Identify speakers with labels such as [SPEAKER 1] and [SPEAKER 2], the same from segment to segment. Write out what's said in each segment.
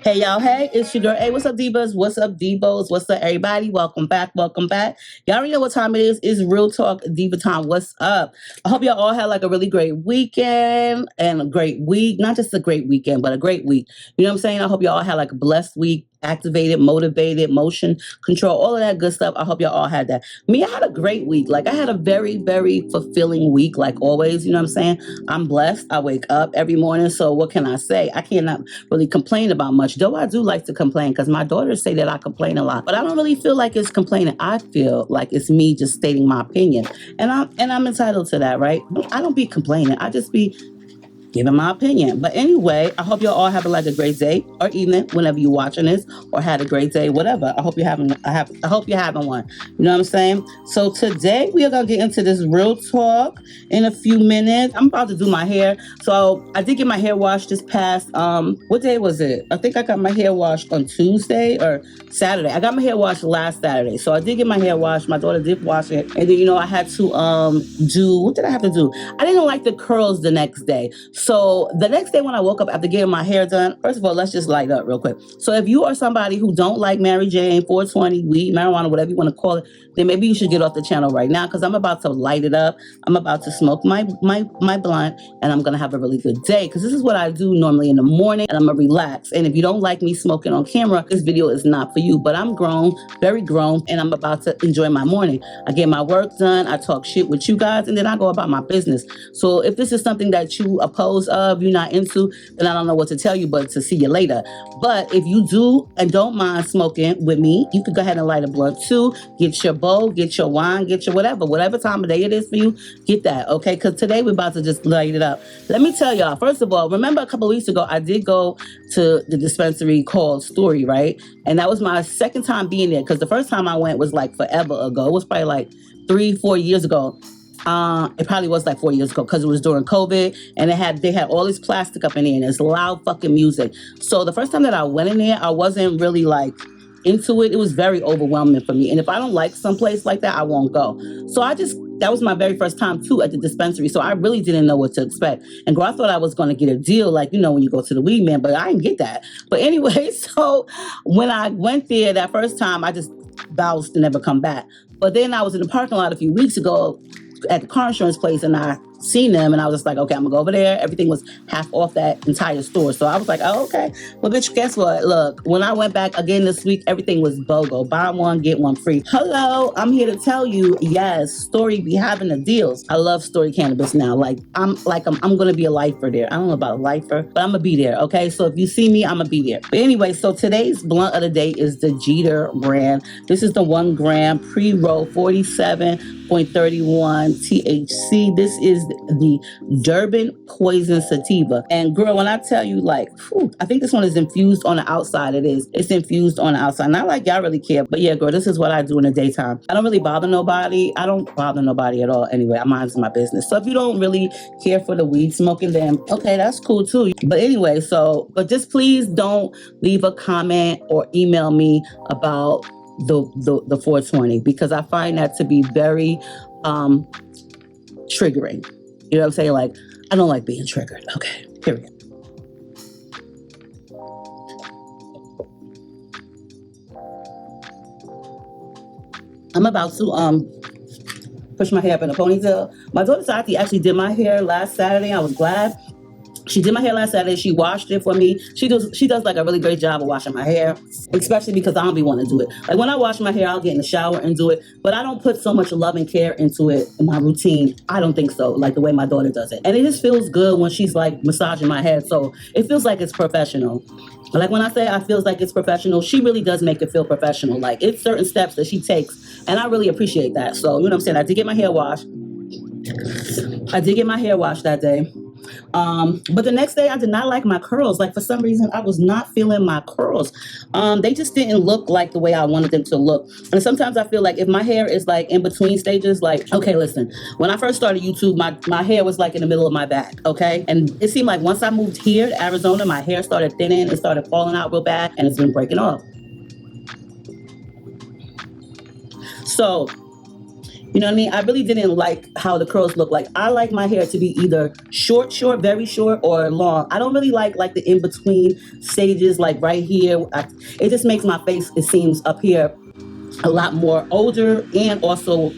[SPEAKER 1] Hey y'all, hey, it's your girl. Hey, what's up, divas? What's up, divos? What's up, everybody? Welcome back, welcome back. Y'all already know what time it is. It's Real Talk Diva Time. What's up? I hope y'all all had like a really great weekend and a great week. Not just a great weekend, but a great week. You know what I'm saying? I hope y'all all had like a blessed week, activated, motivated, motion control, all of that good stuff. I hope y'all all had that. Me, I had a great week. Like I had a very, very fulfilling week, like always. You know what I'm saying? I'm blessed. I wake up every morning. So what can I say? I cannot really complain about much, though I do like to complain because my daughters say that I complain a lot, but I don't really feel like it's complaining. I feel like it's me just stating my opinion, and I'm entitled to that, right? I don't be complaining. I just be giving my opinion. But anyway, I hope you all have like a great day or evening whenever you're watching this, or had a great day, whatever. I hope you're having I hope you're having one. You know what I'm saying? So today we are gonna get into this real talk in a few minutes. I'm about to do my hair. So I did get my hair washed this past what day was it? I think I got my hair washed on Tuesday or Saturday. I got my hair washed last Saturday. So I did get my hair washed. My daughter did wash it. And then I had to do, what did I have to do? I didn't like the curls the next day. So the next day when I woke up after getting my hair done, first of all, let's just light up real quick. So if you are somebody who don't like Maryjane, 420, weed, marijuana, whatever you want to call it, then maybe you should get off the channel right now because I'm about to light it up. I'm about to smoke my blunt, and I'm going to have a really good day because this is what I do normally in the morning, and I'm going to relax. And if you don't like me smoking on camera, this video is not for you. But I'm grown, very grown, and I'm about to enjoy my morning. I get my work done, I talk shit with you guys, and then I go about my business. So if this is something that you oppose of, you're not into, then I don't know what to tell you but to see you later. But if you do and don't mind smoking with me, you can go ahead and light a blunt too. Get your bowl, get your wine, get your whatever time of day it is for you, get that, okay? Because today we're about to just light it up. Let me tell y'all, first of all, remember a couple of weeks ago, I did go to the dispensary called Story, right? And that was my second time being there because the first time I went was like forever ago. It was probably like 3-4 years ago. It probably was like 4 years ago because it was during COVID, and they had all this plastic up in there and it's loud fucking music. So the first time that I went in there, I wasn't really like into it. It was very overwhelming for me. And if I don't like someplace like that, I won't go. So that was my very first time too at the dispensary. So I really didn't know what to expect. And girl, I thought I was going to get a deal like, when you go to the weed man, but I didn't get that. But anyway, so when I went there that first time, I just vowed to never come back. But then I was in the parking lot a few weeks ago at the car insurance place, and I seen them, and I was just like, okay, I'm gonna go over there. Everything was half off that entire store. So I was like, oh, okay. Well, bitch, guess what? Look, when I went back again this week, everything was BOGO. Buy one, get one free. Hello, I'm here to tell you, yes, Story be having the deals. I love Story Cannabis now. I'm gonna be a lifer there. I don't know about a lifer, but I'm gonna be there, okay? So if you see me, I'm gonna be there. But anyway, so today's blunt of the day is the Jeter brand. This is the 1 gram pre-roll, 47.31 THC. This is the Durban Poison Sativa. And girl, when I tell you, I think this one is infused on the outside. It's infused on the outside. Not like y'all really care, but yeah, girl, this is what I do in the daytime. I don't really bother nobody. I don't bother nobody at all anyway. I mind my business. So if you don't really care for the weed smoking, then okay, that's cool too. But anyway, but just please don't leave a comment or email me about the 420 because I find that to be very triggering. You know what I'm saying? Like, I don't like being triggered. Okay, period. I'm about to push my hair up in a ponytail. My daughter Sati actually did my hair last Saturday. I was glad. She did my hair last Saturday. She washed it for me. She does like a really great job of washing my hair, especially because I don't be wanting to do it. Like when I wash my hair, I'll get in the shower and do it, but I don't put so much love and care into it in my routine. I don't think so, like the way my daughter does it. And it just feels good when she's like massaging my head. So it feels like it's professional. Like when I say I feels like it's professional, she really does make it feel professional. Like it's certain steps that she takes, and I really appreciate that. So, you know what I'm saying? I did get my hair washed. That day. But the next day I did not like my curls. Like for some reason I was not feeling my curls. They just didn't look like the way I wanted them to look. And sometimes I feel like if my hair is like in between stages, like, okay, listen, when I first started YouTube, my hair was like in the middle of my back, okay? And it seemed like once I moved here to Arizona, my hair started thinning, it started falling out real bad, and it's been breaking off. So You know what I mean? I really didn't like how the curls look. Like, I like my hair to be either short, very short, or long. I don't really like the in between stages, like right here. It just makes my face, it seems, up here a lot more older and also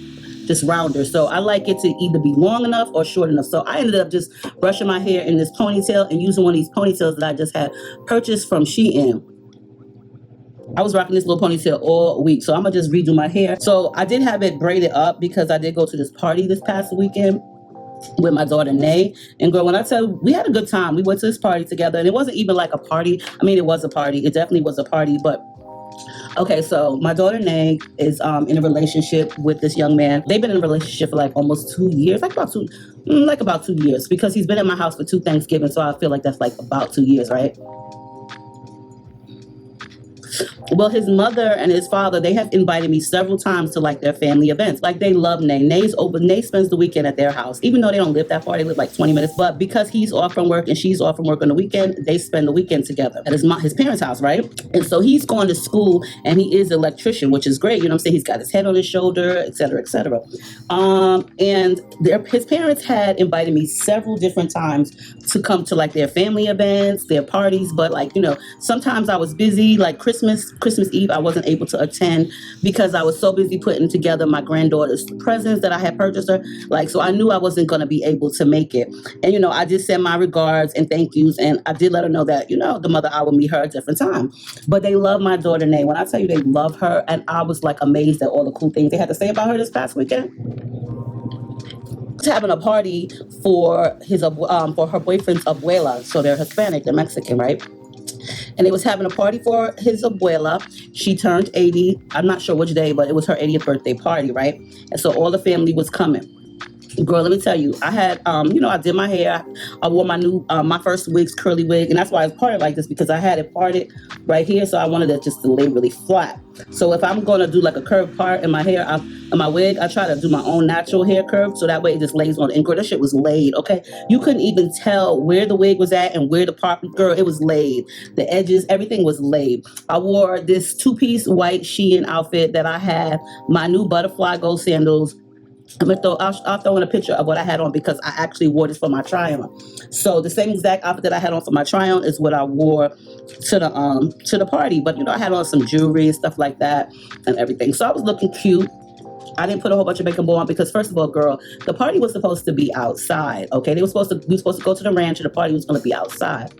[SPEAKER 1] just rounder. So I like it to either be long enough or short enough. So I ended up just brushing my hair in this ponytail and using one of these ponytails that I just had purchased from Shein. I was rocking this little ponytail all week, so I'm gonna just redo my hair. So I did have it braided up because I did go to this party this past weekend with my daughter Nay. And girl, when I tell you, we had a good time. We went to this party together, and it wasn't even like a party. I mean, it was a party. It definitely was a party, but okay, so my daughter Nay is in a relationship with this young man. They've been in a relationship for like almost 2 years, like about 2 years, because he's been at my house for 2 Thanksgivings, so I feel like that's like about 2 years, right? Well, his mother and his father, they have invited me several times to like their family events. Like, they love Nay. Nay spends the weekend at their house, even though they don't live that far. They live like 20 minutes. But because he's off from work and she's off from work on the weekend, they spend the weekend together at his parents' house, right? And so he's going to school and he is an electrician, which is great. You know what I'm saying? He's got his head on his shoulder, et cetera, et cetera. And his parents had invited me several different times to come to like their family events, their parties. But like, you know, sometimes I was busy, like Christmas Eve, I wasn't able to attend because I was so busy putting together my granddaughter's presents that I had purchased her. Like, so I knew I wasn't going to be able to make it. And, you know, I just sent my regards and thank yous. And I did let her know that, you know, the mother, I will meet her at a different time. But they love my daughter, Nay. When I tell you they love her, and I was like amazed at all the cool things they had to say about her this past weekend. Having a party for her boyfriend's abuela. So they're Hispanic, they're Mexican, right? And they was having a party for his abuela. She turned 80. I'm not sure which day, but it was her 80th birthday party, right? And so all the family was coming. Girl, let me tell you, I had, I did my hair. I wore my new, my first wig's curly wig. And that's why it's parted like this, because I had it parted right here. So I wanted it just to lay really flat. So if I'm going to do like a curved part in my hair, in my wig, I try to do my own natural hair curve. So that way it just lays on. And girl, that shit was laid, okay? You couldn't even tell where the wig was at and where the part, girl, it was laid. The edges, everything was laid. I wore this 2-piece white Shein outfit that I had, my new butterfly gold sandals. I'll throw in a picture of what I had on because I actually wore this for my try-on. So the same exact outfit that I had on for my try-on is what I wore to the party. But, you know, I had on some jewelry and stuff like that and everything. So I was looking cute. I didn't put a whole bunch of makeup on because, first of all, girl, the party was supposed to be outside, okay? We were supposed to go to the ranch and the party was going to be outside.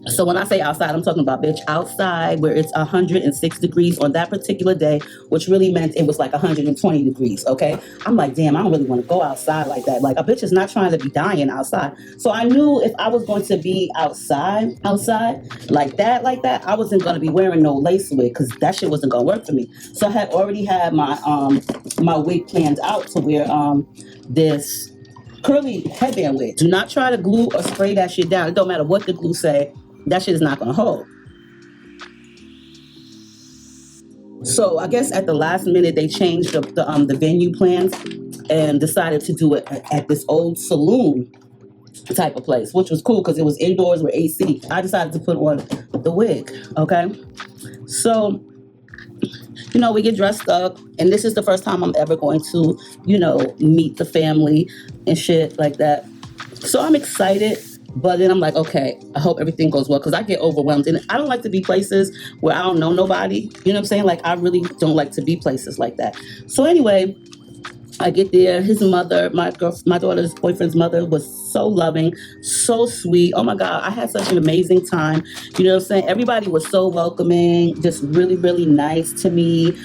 [SPEAKER 1] So when I say outside, I'm talking about, bitch, outside where it's 106 degrees on that particular day, which really meant it was like 120 degrees, okay? I'm like, damn, I don't really want to go outside like that. Like, a bitch is not trying to be dying outside. So I knew if I was going to be outside like that, I wasn't going to be wearing no lace wig because that shit wasn't going to work for me. So I had already had my wig planned out to wear this curly headband wig. Do not try to glue or spray that shit down. It don't matter what the glue say. That shit is not going to hold. So I guess at the last minute, they changed the venue plans and decided to do it at this old saloon type of place, which was cool because it was indoors with AC. I decided to put on the wig, okay? So, you know, we get dressed up, and this is the first time I'm ever going to, you know, meet the family and shit like that. So I'm excited. But then I'm like, okay, I hope everything goes well because I get overwhelmed. And I don't like to be places where I don't know nobody. You know what I'm saying? Like, I really don't like to be places like that. So anyway, I get there. His mother, my daughter's boyfriend's mother, was so loving, so sweet. Oh my God, I had such an amazing time. You know what I'm saying? Everybody was so welcoming, just really, really nice to me.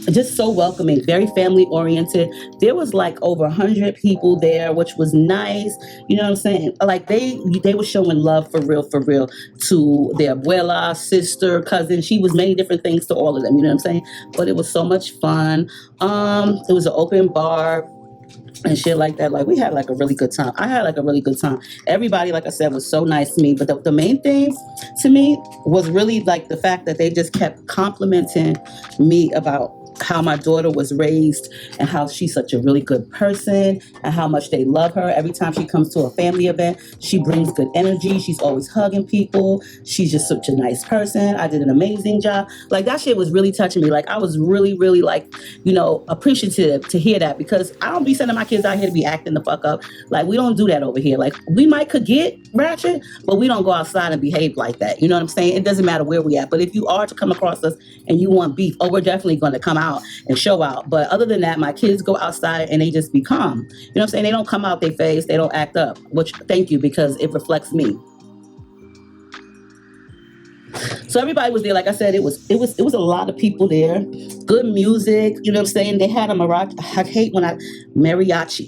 [SPEAKER 1] Just so welcoming, very family oriented. There was like over 100 people there, which was nice. You know what I'm saying? Like they were showing love for real to their abuela, sister, cousin. She was many different things to all of them. You know what I'm saying? But it was so much fun. It was an open bar and shit like that. Like, we had like a really good time. I had like a really good time. Everybody, like I said, was so nice to me. But the main thing to me was really like the fact that they just kept complimenting me about how my daughter was raised and how she's such a really good person and how much they love her. Every time she comes to a family event, she brings good energy. She's always hugging people. She's just such a nice person. I did an amazing job. Like, that shit was really touching me. Like, I was really, really, like, appreciative to hear that, because I don't be sending my kids out here to be acting the fuck up. Like, we don't do that over here. Like, we could get ratchet, but we don't go outside and behave like that. You know what I'm saying? It doesn't matter where we at. But if you are to come across us and you want beef, oh, we're definitely going to come out and show out. But other than that, my kids go outside and they just be calm. You know what I'm saying? They don't come out their face. They don't act up, which, thank you, because it reflects me. So everybody was there. Like I said, it was a lot of people there. Good music, you know what I'm saying? They had a mariachi.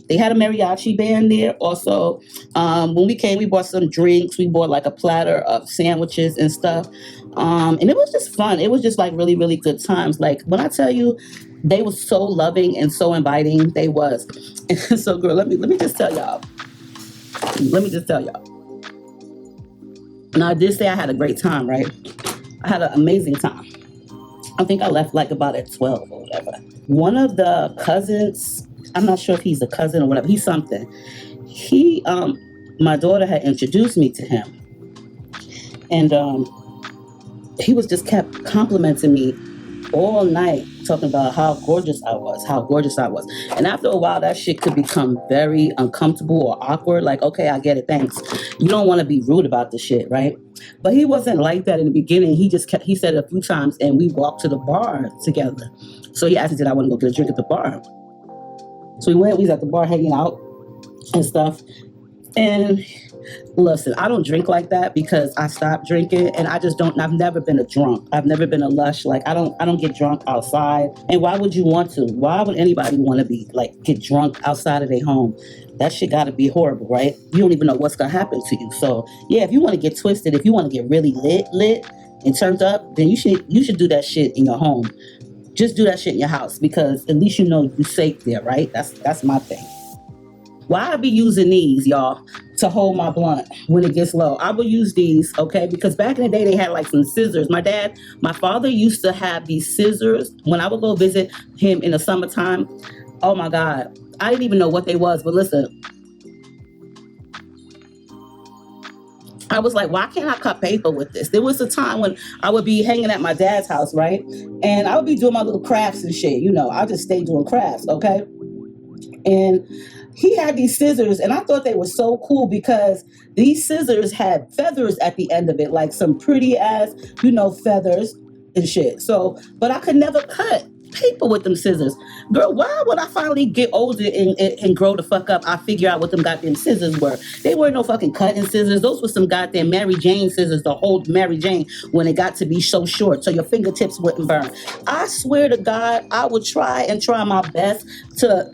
[SPEAKER 1] They had a mariachi band there. Also, when we came, we bought some drinks. We bought like a platter of sandwiches and stuff. And it was just fun. It was just like really, really good times. Like, when I tell you, they were so loving and so inviting. They was. And so, girl, let me just tell y'all. Now, I did say I had a great time, right? I had an amazing time. I think I left like about at 12 or whatever. One of the cousins, I'm not sure if he's a cousin or whatever, he's something. My daughter had introduced me to him. And he was just kept complimenting me all night, talking about how gorgeous I was. And after a while, that shit could become very uncomfortable or awkward. Like, okay, I get it, thanks. You don't want to be rude about the shit, right? But he wasn't like that in the beginning. He said it a few times, and we walked to the bar together. So he asked me, did I want to go get a drink at the bar? So we was at the bar hanging out and stuff. And listen, I don't drink like that because I stopped drinking, and I've never been a drunk. I've never been a lush. Like, I don't get drunk outside. And why would you want to? Why would anybody want to be like, get drunk outside of their home? That shit gotta be horrible, right? You don't even know what's gonna happen to you. So yeah, if you want to get twisted, if you want to get really lit and turned up, then you should do that shit in your home. Just do that shit in your house, because at least you know you're safe there, right? That's my thing. Why I be using these, y'all, to hold my blunt when it gets low? I will use these, okay? Because back in the day, they had like some scissors. My father used to have these scissors. When I would go visit him in the summertime, oh my God, I didn't even know what they was. But listen, I was like, why can't I cut paper with this? There was a time when I would be hanging at my dad's house, right? And I would be doing my little crafts and shit. I just stay doing crafts, okay? And he had these scissors, and I thought they were so cool because these scissors had feathers at the end of it, like some pretty ass, feathers and shit. So, but I could never cut paper with them scissors. Girl, why would I finally get older and grow the fuck up? I figure out what them goddamn scissors were. They weren't no fucking cutting scissors. Those were some goddamn Maryjane scissors to hold Maryjane when it got to be so short so your fingertips wouldn't burn. I swear to God, I would try my best to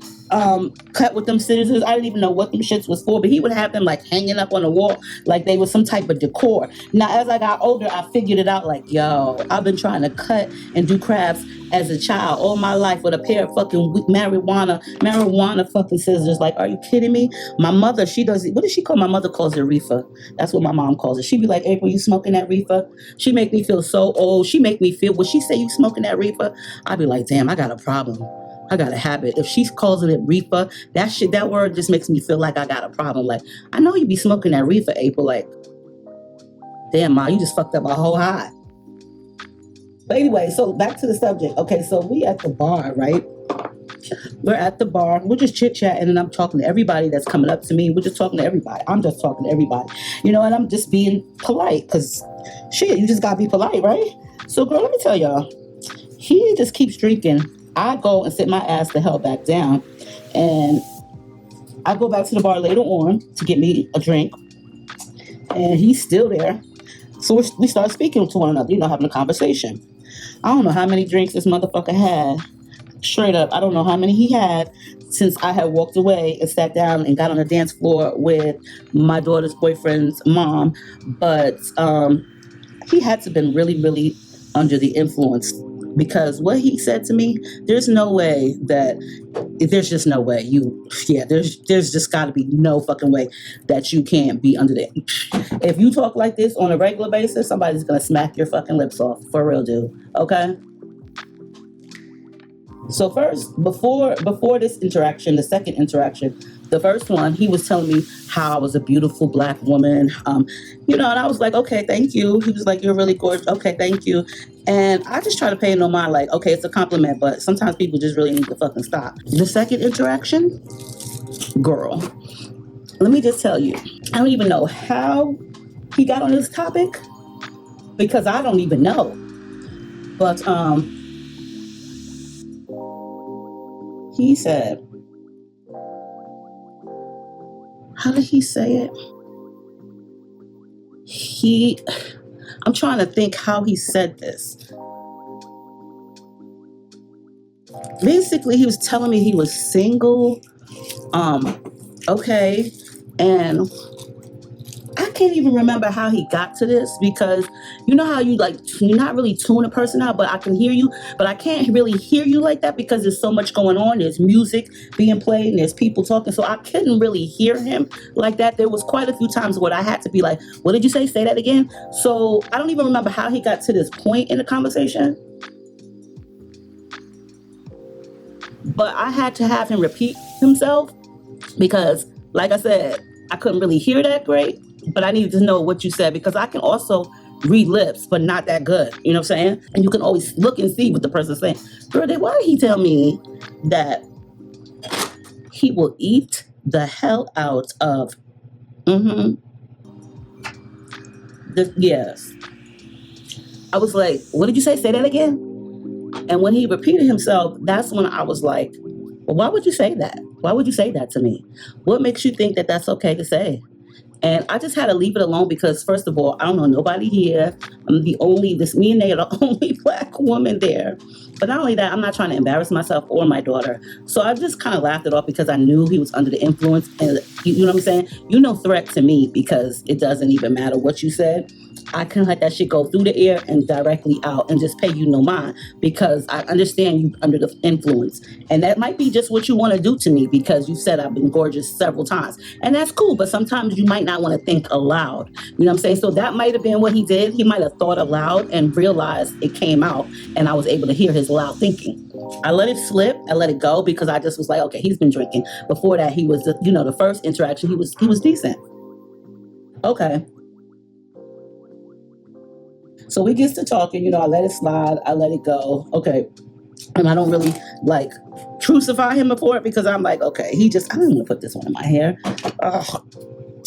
[SPEAKER 1] cut with them scissors. I didn't even know what them shits was for, but he would have them like hanging up on the wall like they were some type of decor. Now, as I got older, I figured it out like, yo, I've been trying to cut and do crafts as a child all my life with a pair of fucking marijuana fucking scissors. Like, are you kidding me? My mother, what does she call? My mother calls it reefer. That's what my mom calls it. She'd be like, April, you smoking that reefer? She make me feel so old. She make me feel, when she say you smoking that reefer, I'd be like, damn, I got a problem. I got a habit. If she's calling it reefer, that word just makes me feel like I got a problem. Like, I know you be smoking that reefer, April. Like, damn, Ma, you just fucked up my whole high. But anyway, so back to the subject. Okay, so we at the bar, right? We're at the bar. We're just chit-chatting, and I'm talking to everybody that's coming up to me. We're just talking to everybody. I'm just talking to everybody. And I'm just being polite because, shit, you just got to be polite, right? So, girl, let me tell y'all. He just keeps drinking. I go and sit my ass the hell back down, and I go back to the bar later on to get me a drink, and he's still there. So we start speaking to one another, having a conversation. I don't know how many drinks this motherfucker had. Straight up, I don't know how many he had since I had walked away and sat down and got on the dance floor with my daughter's boyfriend's mom. But he had to have been really, really under the influence. Because what he said to me, there's just no way there's just got to be no fucking way that you can't be under that. If you talk like this on a regular basis, somebody's going to smack your fucking lips off. For real, dude. Okay? So first, before this interaction, the second interaction, the first one, he was telling me how I was a beautiful black woman. And I was like, okay, thank you. He was like, you're really gorgeous. Okay, thank you. And I just try to pay no mind, like, okay, it's a compliment, but sometimes people just really need to fucking stop. The second interaction, girl, let me just tell you, I don't even know how he got on this topic because I don't even know. But he said, how did he say it? I'm trying to think how he said this. Basically, he was telling me he was single. Okay. And I can't even remember how he got to this because you know how you're not really tune a person out, but I can hear you, but I can't really hear you like that because there's so much going on. There's music being played and there's people talking. So I couldn't really hear him like that. There was quite a few times where I had to be like, what did you say? Say that again. So I don't even remember how he got to this point in the conversation. But I had to have him repeat himself because, like I said, I couldn't really hear that great, but I needed to know what you said because I can also read lips, but not that good. You know what I'm saying? And you can always look and see what the person's saying. Girl, why did he tell me that he will eat the hell out of, yes. I was like, what did you say? Say that again? And when he repeated himself, that's when I was like, well, why would you say that? Why would you say that to me? What makes you think that that's okay to say? And I just had to leave it alone because, first of all, I don't know nobody here. Me and they are the only black woman there. But not only that, I'm not trying to embarrass myself or my daughter. So I just kind of laughed it off because I knew he was under the influence. And you know what I'm saying? You're no threat to me because it doesn't even matter what you said. I can let that shit go through the air and directly out and just pay you no mind because I understand you under the influence. And that might be just what you want to do to me because you said I've been gorgeous several times. And that's cool, but sometimes you might not want to think aloud. You know what I'm saying? So that might have been what he did. He might have thought aloud and realized it came out and I was able to hear his loud thinking. I let it slip. I let it go because I just was like, okay, he's been drinking. Before that, he was, the first interaction, he was decent. Okay. So we get to talking, I let it slide, I let it go. Okay. And I don't really like crucify him before it because I'm like, okay, I didn't want to put this one in my hair. Ugh.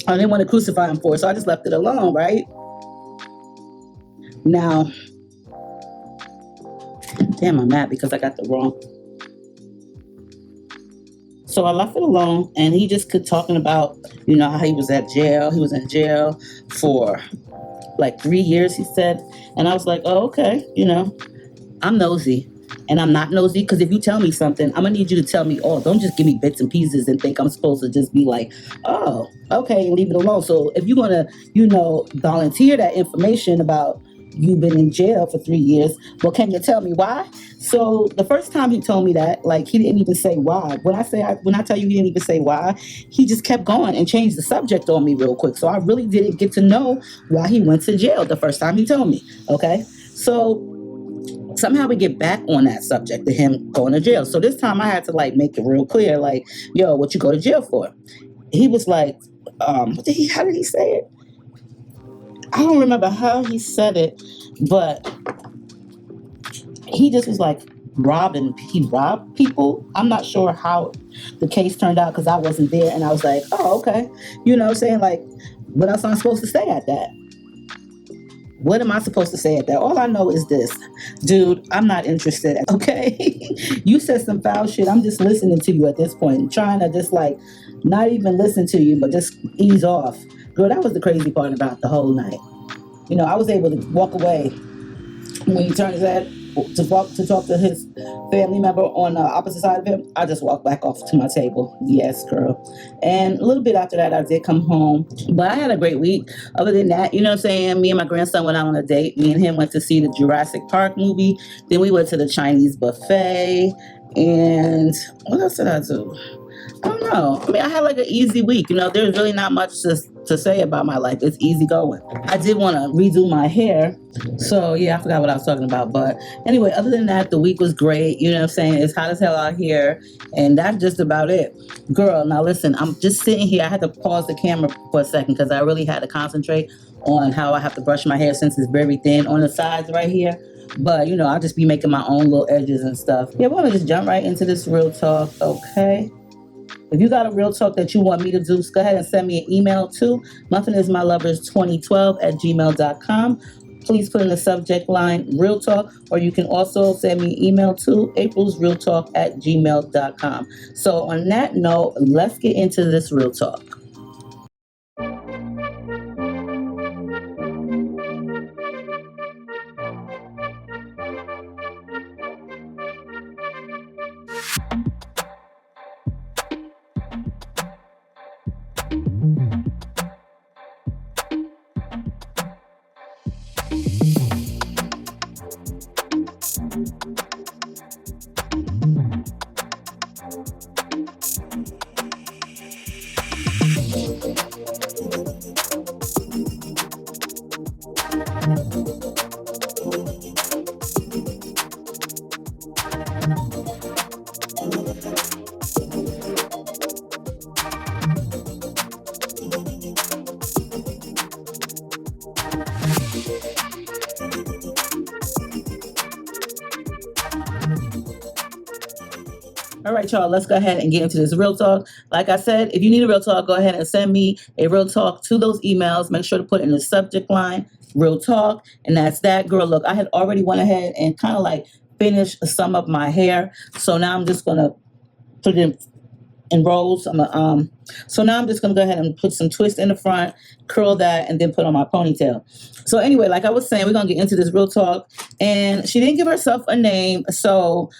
[SPEAKER 1] I didn't want to crucify him for it, so I just left it alone, right? Now, damn, I'm mad because I got the wrong. So I left it alone and he just kept talking about, how he was at jail. He was in jail for like 3 years, he said. And I was like, oh, okay, I'm nosy. And I'm not nosy because if you tell me something, I'm going to need you to tell me all. Don't just give me bits and pieces and think I'm supposed to just be like, oh, okay, and leave it alone. So if you're going to, volunteer that information about you've been in jail for 3 years, well, can you tell me why? So the first time he told me that, like, he didn't even say why. When I tell you he didn't even say why, he just kept going and changed the subject on me real quick. So I really didn't get to know why he went to jail the first time he told me. Okay. So somehow we get back on that subject of him going to jail. So this time I had to make it real clear, like, yo, what you go to jail for? He was like, how did he say it? I don't remember how he said it, but he just was like he robbed people. I'm not sure how the case turned out because I wasn't there. And I was like, oh, okay. You know what I'm saying? Like, what else am I supposed to say at that? What am I supposed to say at that? All I know is this, dude, I'm not interested. Okay. You said some foul shit. I'm just listening to you at this point, trying to just not even listen to you, but just ease off. Girl, that was the crazy part about the whole night. I was able to walk away when he turned his head to talk to his family member on the opposite side of him. I just walked back off to my table. Yes, girl. And a little bit after that, I did come home. But I had a great week. Other than that, you know what I'm saying? Me and my grandson went out on a date. Me and him went to see the Jurassic Park movie. Then we went to the Chinese buffet. And what else did I do? I don't know. I mean, I had an easy week. There's really not much to to say about my life. It's easy going. I did want to redo my hair. So yeah, I forgot what I was talking about. But anyway, other than that, the week was great. You know what I'm saying? It's hot as hell out here. And that's just about it. Girl, now listen, I'm just sitting here. I had to pause the camera for a second because I really had to concentrate on how I have to brush my hair since it's very thin on the sides right here. But you know, I'll just be making my own little edges and stuff. Yeah, we're gonna just jump right into this real talk, okay? If you got a real talk that you want me to do, just go ahead and send me an email to MuffinIsMyLovers2012@gmail.com. Please put in the subject line real talk, or you can also send me an email to AprilsRealTalk@gmail.com. So on that note, let's get into this real talk. All right, y'all, let's go ahead and get into this real talk. Like I said, if you need a real talk, go ahead and send me a real talk to those emails. Make sure to put in the subject line, real talk. And that's that. Girl, look, I had already went ahead and kind of like finished some of my hair. So now I'm just going to put it in rolls. So now I'm just going to go ahead and put some twist in the front, curl that, and then put on my ponytail. So anyway, like I was saying, we're going to get into this real talk. And she didn't give herself a name. So,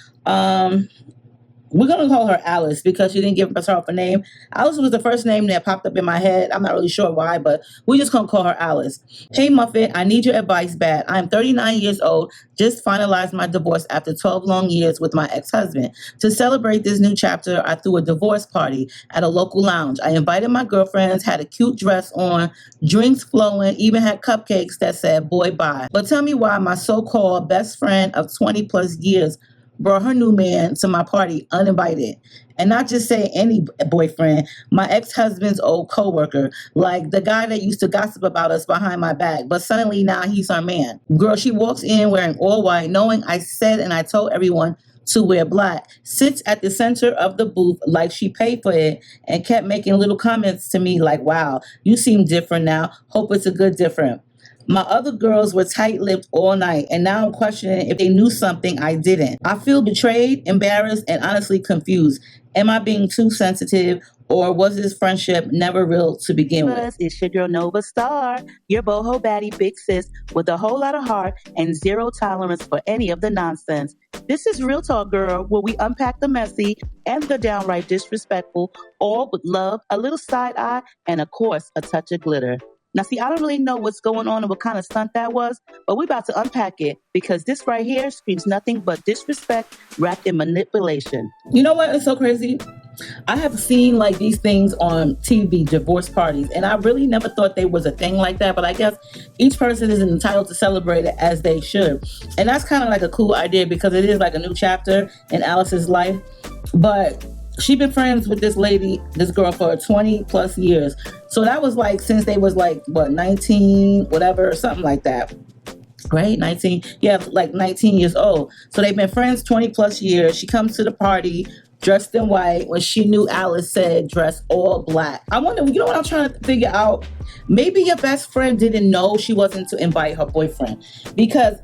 [SPEAKER 1] we're going to call her Alice because she didn't give herself a name. Alice was the first name that popped up in my head. I'm not really sure why, but we're just going to call her Alice. Hey, Muffin, I need your advice bad. I'm 39 years old, just finalized my divorce after 12 long years with my ex-husband. To celebrate this new chapter, I threw a divorce party at a local lounge. I invited my girlfriends, had a cute dress on, drinks flowing, even had cupcakes that said, boy, bye. But tell me why my so-called best friend of 20 plus years brought her new man to my party uninvited. And not just say any boyfriend, my ex-husband's old coworker, like the guy that used to gossip about us behind my back, but suddenly now he's our man. Girl, she walks in wearing all white, knowing I said and I told everyone to wear black, sits at the center of the booth like she paid for it, and kept making little comments to me like, wow, you seem different now. Hope it's a good different. My other girls were tight-lipped all night, and now I'm questioning if they knew something I didn't. I feel betrayed, embarrassed, and honestly confused. Am I being too sensitive, or was this friendship never real to begin with? It's your girl Nova Star, your boho baddie big sis with a whole lot of heart and zero tolerance for any of the nonsense. This is Real Talk, girl, where we unpack the messy and the downright disrespectful, all with love, a little side eye, and of course, a touch of glitter. Now, see, I don't really know what's going on and what kind of stunt that was, but we're about to unpack it because this right here screams nothing but disrespect wrapped in manipulation. You know what? It's so crazy. I have seen like these things on TV, divorce parties, and I really never thought there was a thing like that. But I guess each person is entitled to celebrate it as they should. And that's kind of like a cool idea because it is like a new chapter in Alice's life. But she's been friends with this girl for 20 plus years. So that was like since they was like, 19, whatever, something like that. Right? 19. Yeah, like 19 years old. So they've been friends 20 plus years. She comes to the party dressed in white when she knew Alice said dress all black. I wonder, you know what I'm trying to figure out? Maybe your best friend didn't know she wasn't to invite her boyfriend because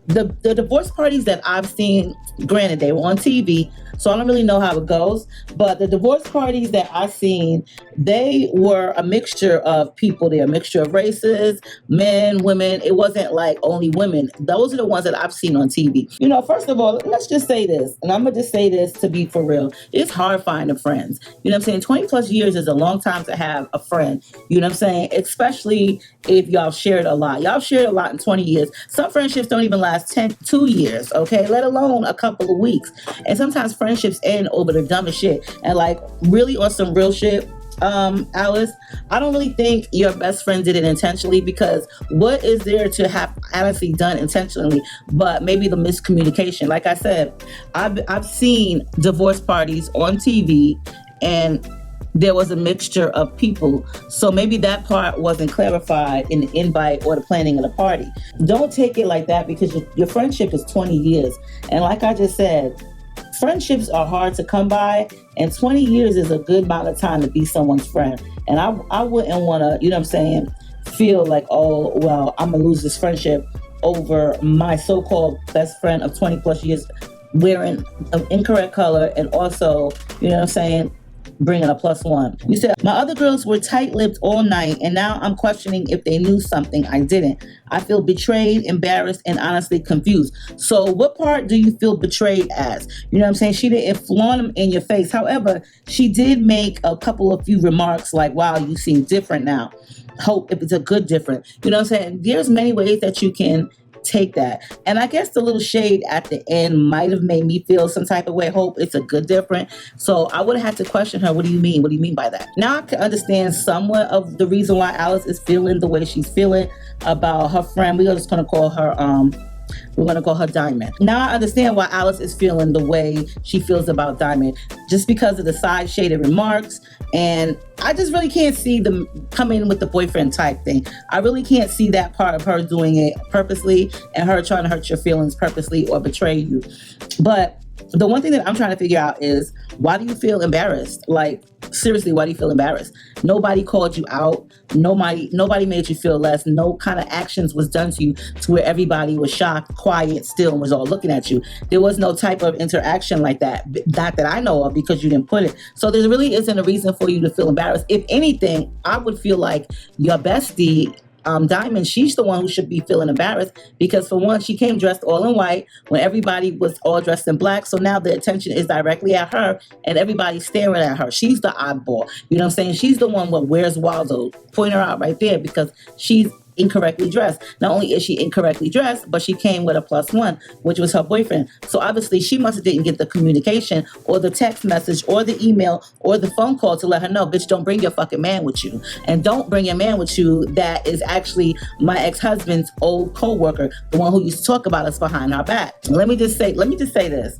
[SPEAKER 1] the divorce parties that I've seen, granted, they were on TV, so I don't really know how it goes. But the divorce parties that I've seen, they were a mixture of people there, a mixture of races, men, women. It wasn't like only women. Those are the ones that I've seen on TV. You know, first of all, let's just say this, and I'm going to just say this to be for real. It's hard finding friends. You know what I'm saying? 20 plus years is a long time to have a friend. You know what I'm saying? Especially if y'all shared a lot. Y'all shared a lot in 20 years. Some friendships don't even last 2 years, okay? Let alone a couple of weeks. And sometimes friendships end over the dumbest shit. And like really on some real shit, Alice, I don't really think your best friend did it intentionally, because what is there to have honestly done intentionally but maybe the miscommunication? Like I said, I've seen divorce parties on TV, and there was a mixture of people. So maybe that part wasn't clarified in the invite or the planning of the party. Don't take it like that, because your friendship is 20 years. And like I just said, friendships are hard to come by, and 20 years is a good amount of time to be someone's friend. And I wouldn't want to, feel like, oh, well, I'm going to lose this friendship over my so-called best friend of 20 plus years wearing an incorrect color, and also, bringing a plus one. You said, my other girls were tight-lipped all night, and now I'm questioning if they knew something I didn't. I feel betrayed, embarrassed, and honestly confused. So what part do you feel betrayed as? She didn't flaunt them in your face. However, she did make a couple of few remarks like, wow, you seem different now. Hope if it's a good different. There's many ways that you can take that. And I guess the little shade at the end might have made me feel some type of way. Hope it's a good different. So I would have had to question her. What do you mean? What do you mean by that? Now I can understand somewhat of the reason why Alice is feeling the way she's feeling about her friend. We're just going to call her Diamond. Now I understand why Alice is feeling the way she feels about Diamond, just because of the side shaded remarks. And I just really can't see them coming with the boyfriend type thing. I really can't see that part of her doing it purposely and her trying to hurt your feelings purposely or betray you. But the one thing that I'm trying to figure out is, why do you feel embarrassed? Like, seriously, why do you feel embarrassed? Nobody called you out. Nobody made you feel less. No kind of actions was done to you to where everybody was shocked, quiet, still, and was all looking at you. There was no type of interaction like that. Not that I know of, because you didn't put it. So there really isn't a reason for you to feel embarrassed. If anything, I would feel like your bestie, Diamond, she's the one who should be feeling embarrassed, because for one, she came dressed all in white when everybody was all dressed in black. So now the attention is directly at her and everybody's staring at her. She's the oddball. She's the one with Where's Waldo. Point her out right there, because she's incorrectly dressed. Not only is she incorrectly dressed, but she came with a plus one, which was her boyfriend. So obviously she must have didn't get the communication or the text message or the email or the phone call to let her know, bitch, don't bring your fucking man with you. And don't bring your man with you that is actually my ex-husband's old coworker, the one who used to talk about us behind our back. Let me just say this.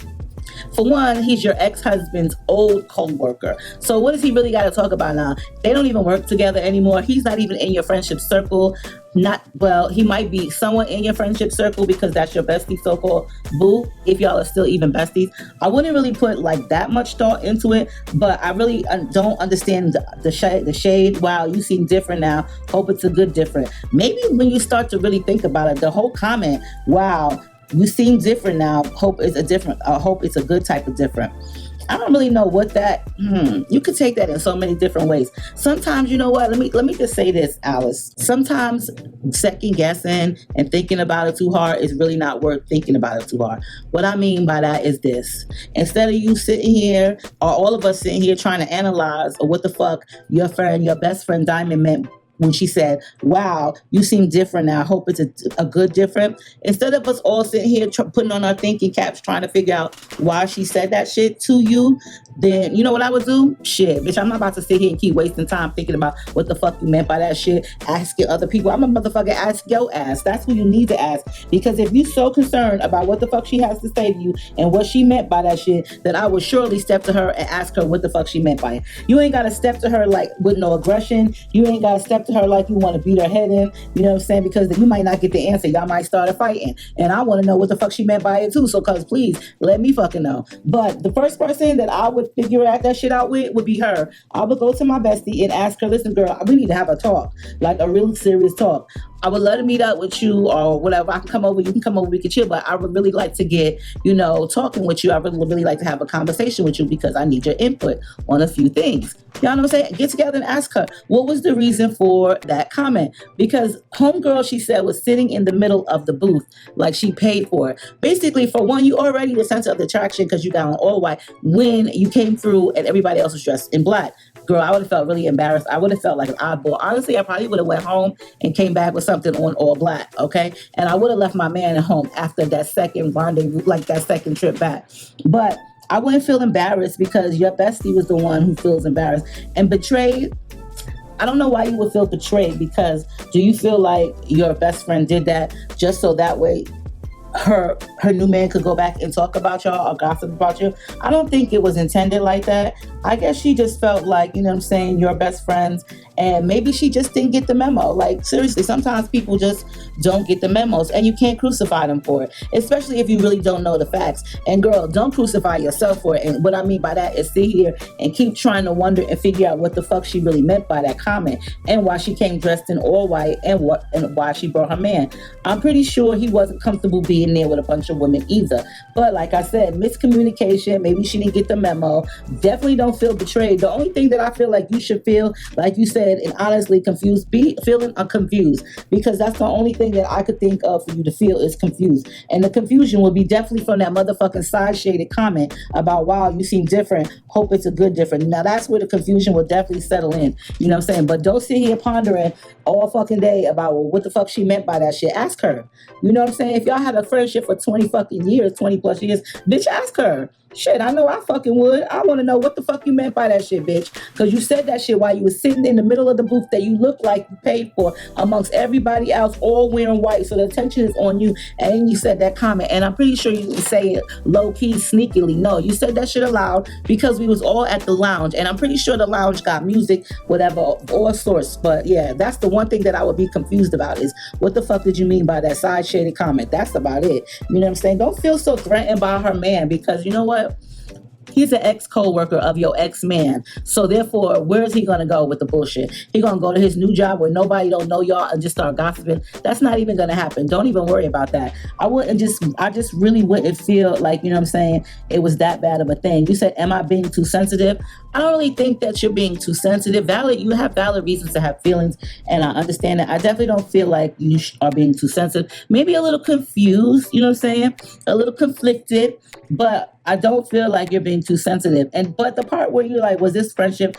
[SPEAKER 1] For one, he's your ex-husband's old co-worker. So what does he really got to talk about now? They don't even work together anymore. He's not even in your friendship circle. He might be somewhat in your friendship circle, because that's your bestie, so-called boo, if y'all are still even besties. I wouldn't really put like that much thought into it, but I really don't understand the shade. Wow, you seem different now. Hope it's a good different. Maybe when you start to really think about it, the whole comment, wow, you seem different now. Hope it's a good type of different. I don't really know what that. You could take that in so many different ways. Sometimes, you know what? Let me just say this, Alice. Sometimes second guessing and thinking about it too hard is really not worth thinking about it too hard. What I mean by that is this: instead of you sitting here, or all of us sitting here trying to analyze what the fuck your best friend Diamond meant when she said, wow, you seem different now. I hope it's a good different. Instead of us all sitting here putting on our thinking caps trying to figure out why she said that shit to you, then you know what I would do? Shit, bitch, I'm not about to sit here and keep wasting time thinking about what the fuck you meant by that shit, asking other people. I'm a motherfucker, ask your ass. That's who you need to ask. Because if you're so concerned about what the fuck she has to say to you and what she meant by that shit, then I would surely step to her and ask her what the fuck she meant by it. You ain't got to step to her like with no aggression. You ain't got to step to her like you want to beat her head in. You know what I'm saying? Because then you might not get the answer. Y'all might start a fighting. And I want to know what the fuck she meant by it too. So cause please let me fucking know. But the first person that I would figure out that shit out with would be her. I would go to my bestie and ask her, listen, girl, we need to have a talk, like a real serious talk. I would love to meet up with you or whatever. I can come over, you can come over, we can chill. But I would really like to get, talking with you. I would really like to have a conversation with you because I need your input on a few things. Y'all know what I'm saying? Get together and ask her, what was the reason for that comment? Because homegirl, she said, was sitting in the middle of the booth like she paid for it. Basically, for one, you already the center of the attraction because you got on all white when you came through and everybody else was dressed in black. Girl, I would have felt really embarrassed. I would have felt like an oddball. Honestly, I probably would have went home and came back with something on all black, okay? And I would have left my man at home after that second rendezvous, like that second trip back. But I wouldn't feel embarrassed because your bestie was the one who feels embarrassed. And betrayed, I don't know why you would feel betrayed, because do you feel like your best friend did that just so that way her new man could go back and talk about y'all or gossip about you? I don't think it was intended like that. I guess she just felt like, you know what I'm saying, you're best friends, and maybe she just didn't get the memo. Like, seriously, sometimes people just don't get the memos, and you can't crucify them for it, especially if you really don't know the facts. And girl, don't crucify yourself for it. And what I mean by that is sit here and keep trying to wonder and figure out what the fuck she really meant by that comment, and why she came dressed in all white, and why she brought her man. I'm pretty sure he wasn't comfortable being there with a bunch of women either. But like I said, miscommunication, maybe she didn't get the memo. Definitely don't feel betrayed. The only thing that I feel like you should feel, like you said, and honestly confused, be feeling confused, because that's the only thing that I could think of for you to feel is confused. And the confusion will be definitely from that motherfucking side shaded comment about, wow, you seem different, hope it's a good different. Now that's where the confusion will definitely settle in, you know what I'm saying? But don't sit here pondering all fucking day about, well, what the fuck she meant by that shit. Ask her. You know what I'm saying? If y'all had a friendship for 20 fucking years, 20 plus years, bitch, ask her. Shit, I know I fucking would. I want to know what the fuck you meant by that shit, bitch. Because you said that shit while you were sitting in the middle of the booth that you look like you paid for amongst everybody else, all wearing white. So the attention is on you. And then you said that comment. And I'm pretty sure you didn't say it low-key, sneakily. No, you said that shit aloud because we was all at the lounge. And I'm pretty sure the lounge got music, whatever, all sorts. But yeah, that's the one thing that I would be confused about is what the fuck did you mean by that side shaded comment? That's about it. You know what I'm saying? Don't feel so threatened by her man, because you know what? He's an ex-coworker of your ex-man. So therefore, where is he going to go with the bullshit? He going to go to his new job where nobody don't know y'all and just start gossiping? That's not even going to happen. Don't even worry about that. I just really wouldn't feel like, you know what I'm saying, it was that bad of a thing. You said, am I being too sensitive? I don't really think that you're being too sensitive. You have valid reasons to have feelings, and I understand that. I definitely don't feel like you are being too sensitive. Maybe a little confused, you know what I'm saying? A little conflicted, but I don't feel like you're being too sensitive. But the part where you're like, was this friendship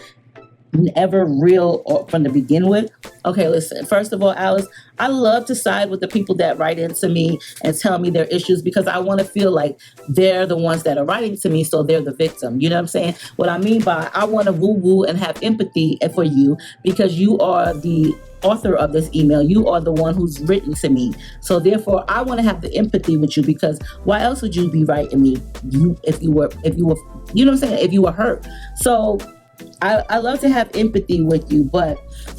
[SPEAKER 1] ever real or from the begin with? Okay, listen, first of all, Alice, I love to side with the people that write into me and tell me their issues, because I want to feel like they're the ones that are writing to me, so they're the victim. You know what I'm saying? What I mean by I want to woo-woo and have empathy for you, because you are the author of this email. You are the one who's written to me. So therefore, I want to have the empathy with you, because why else would you be writing me? If you were, you know what I'm saying? If you were hurt. So I love to have empathy with you, but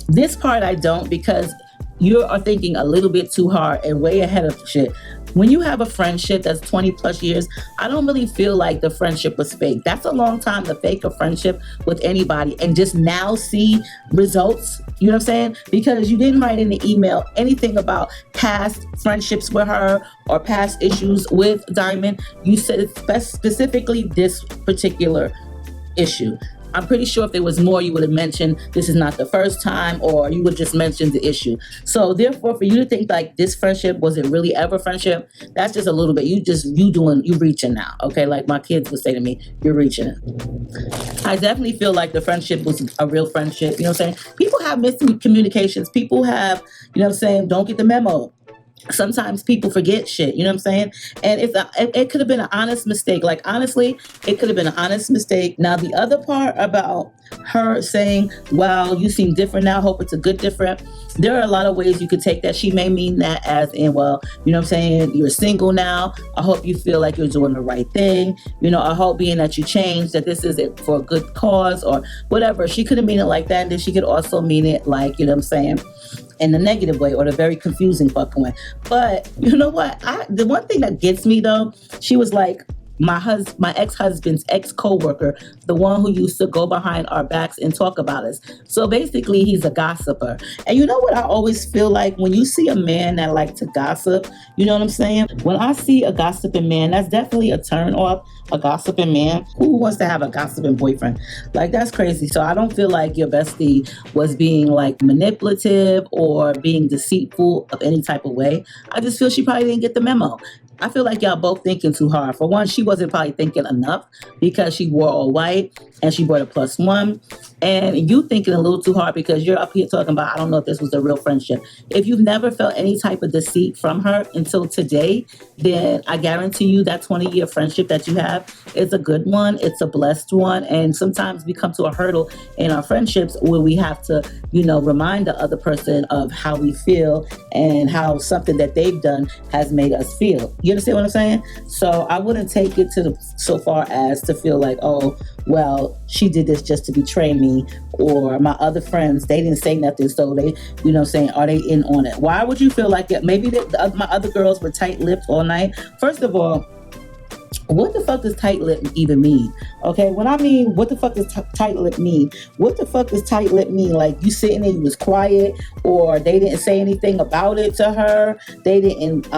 [SPEAKER 1] this part I don't, because you are thinking a little bit too hard and way ahead of shit. When you have a friendship that's 20 plus years, I don't really feel like the friendship was fake. That's a long time to fake a friendship with anybody and just now see results. You know what I'm saying? Because you didn't write in the email anything about past friendships with her or past issues with Diamond. You said specifically this particular issue. I'm pretty sure if there was more, you would have mentioned this is not the first time, or you would just mention the issue. So therefore, for you to think like this friendship wasn't really ever friendship, that's just a little bit. You reaching now. Okay, like my kids would say to me, you're reaching. I definitely feel like the friendship was a real friendship. You know what I'm saying? People have miscommunications. People have, you know what I'm saying, don't get the memo. Sometimes people forget shit, you know what I'm saying? And it could have been an honest mistake. Like, honestly, it could have been an honest mistake. Now, the other part about her saying, well, you seem different now, hope it's a good different. There are a lot of ways you could take that. She may mean that as in, well, you know what I'm saying? You're single now. I hope you feel like you're doing the right thing. You know, I hope being that you changed, that this is it for a good cause or whatever. She could have mean it like that. And then she could also mean it like, you know what I'm saying, in the negative way or the very confusing fucking way. But you know what? The one thing that gets me though, she was like, my ex-husband's ex-coworker, the one who used to go behind our backs and talk about us. So basically, he's a gossiper. And you know what I always feel like when you see a man that like to gossip, you know what I'm saying? When I see a gossiping man, that's definitely a turn off. A gossiping man. Who wants to have a gossiping boyfriend? Like, that's crazy. So I don't feel like your bestie was being like manipulative or being deceitful of any type of way. I just feel she probably didn't get the memo. I feel like y'all both thinking too hard. For one, she wasn't probably thinking enough because she wore all white and she brought a +1. And you thinking a little too hard because you're up here talking about, I don't know if this was a real friendship. If you've never felt any type of deceit from her until today, then I guarantee you that 20-year friendship that you have is a good one. It's a blessed one. And sometimes we come to a hurdle in our friendships where we have to, remind the other person of how we feel and how something that they've done has made us feel. You understand what I'm saying? So I wouldn't take it so far as to feel like, oh, well, she did this just to betray me, or my other friends, they didn't say nothing, so they, saying, are they in on it? Why would you feel like that? Maybe my other girls were tight-lipped all night. First of all, what the fuck does tight-lip even mean? Okay, when I mean, what the fuck does tight-lip mean? What the fuck does tight-lip mean? Like, you sitting there, you was quiet, or they didn't say anything about it to her? They didn't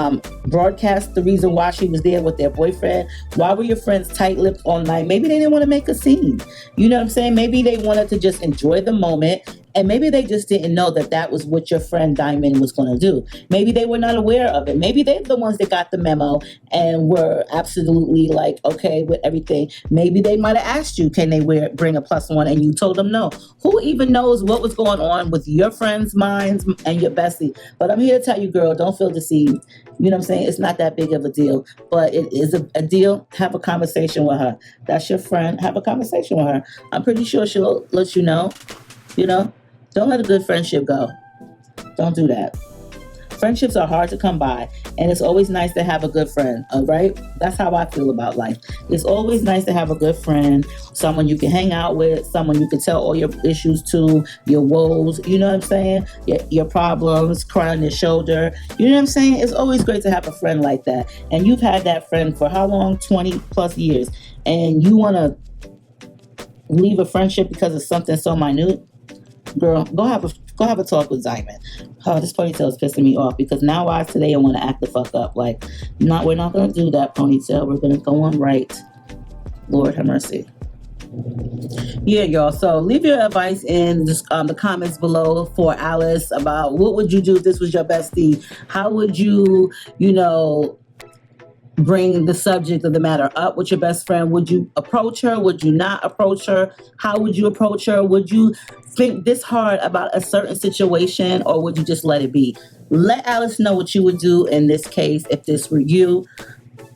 [SPEAKER 1] broadcast the reason why she was there with their boyfriend? Why were your friends tight-lipped all night? Maybe they didn't want to make a scene. You know what I'm saying? Maybe they wanted to just enjoy the moment. And maybe they just didn't know that was what your friend Diamond was going to do. Maybe they were not aware of it. Maybe they're the ones that got the memo and were absolutely like, okay with everything. Maybe they might have asked you, can they bring a +1? And you told them no. Who even knows what was going on with your friends' minds and your bestie? But I'm here to tell you, girl, don't feel deceived. You know what I'm saying? It's not that big of a deal, but it is a deal. Have a conversation with her. That's your friend. Have a conversation with her. I'm pretty sure she'll let you know. Don't let a good friendship go. Don't do that. Friendships are hard to come by, and it's always nice to have a good friend, all right? That's how I feel about life. It's always nice to have a good friend, someone you can hang out with, someone you can tell all your issues to, your woes, you know what I'm saying? Your problems, cry on your shoulder, you know what I'm saying? It's always great to have a friend like that. And you've had that friend for how long? 20 plus years. And you want to leave a friendship because of something so minute? Girl, go have a talk with Diamond. Oh, this ponytail is pissing me off because now today I want to act the fuck up. Like, we're not going to do that, ponytail. We're going to go on right. Lord have mercy. Yeah, y'all. So leave your advice in the comments below for Alice about what would you do if this was your bestie? How would you, bring the subject of the matter up with your best friend? Would you approach her? Would you not approach her? How would you approach her? Would you think this hard about a certain situation, or would you just let it be? Let Alice know what you would do in this case if this were you.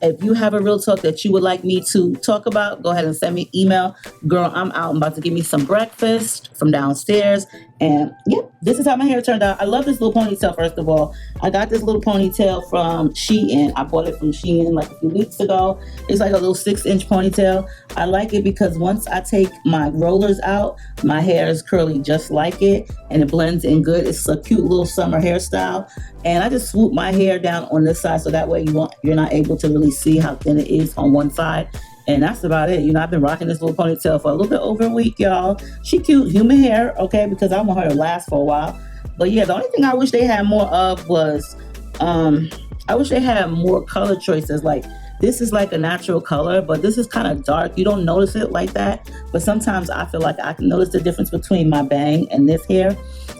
[SPEAKER 1] If you have a real talk that you would like me to talk about, go ahead and send me an email. Girl, I'm out. I'm about to get me some breakfast from downstairs. And yep, this is how my hair turned out. I love this little ponytail, first of all. I got this little ponytail from Shein. I bought it from Shein like a few weeks ago. It's like a little 6-inch ponytail. I like it because once I take my rollers out, my hair is curly just like it. And it blends in good. It's a cute little summer hairstyle. And I just swoop my hair down on this side so that way you're not able to really see how thin it is on one side. And that's about it. I've been rocking this little ponytail for a little bit over a week, y'all. She cute, human hair, okay, because I want her to last for a while. But yeah, the only thing I wish they had more of was, I wish they had more color choices. Like, this is like a natural color, but this is kind of dark. You don't notice it like that. But sometimes I feel like I can notice the difference between my bang and this hair.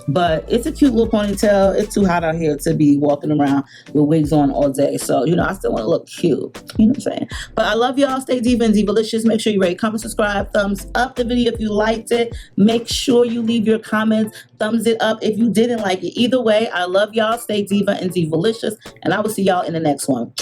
[SPEAKER 1] But it's a cute little ponytail. It's too hot out here to be walking around with wigs on all day. So, I still want to look cute. You know what I'm saying? But I love y'all. Stay diva and divalicious. Make sure you rate, comment, subscribe, thumbs up the video if you liked it. Make sure you leave your comments. Thumbs it up if you didn't like it. Either way, I love y'all. Stay diva and divalicious. And I will see y'all in the next one.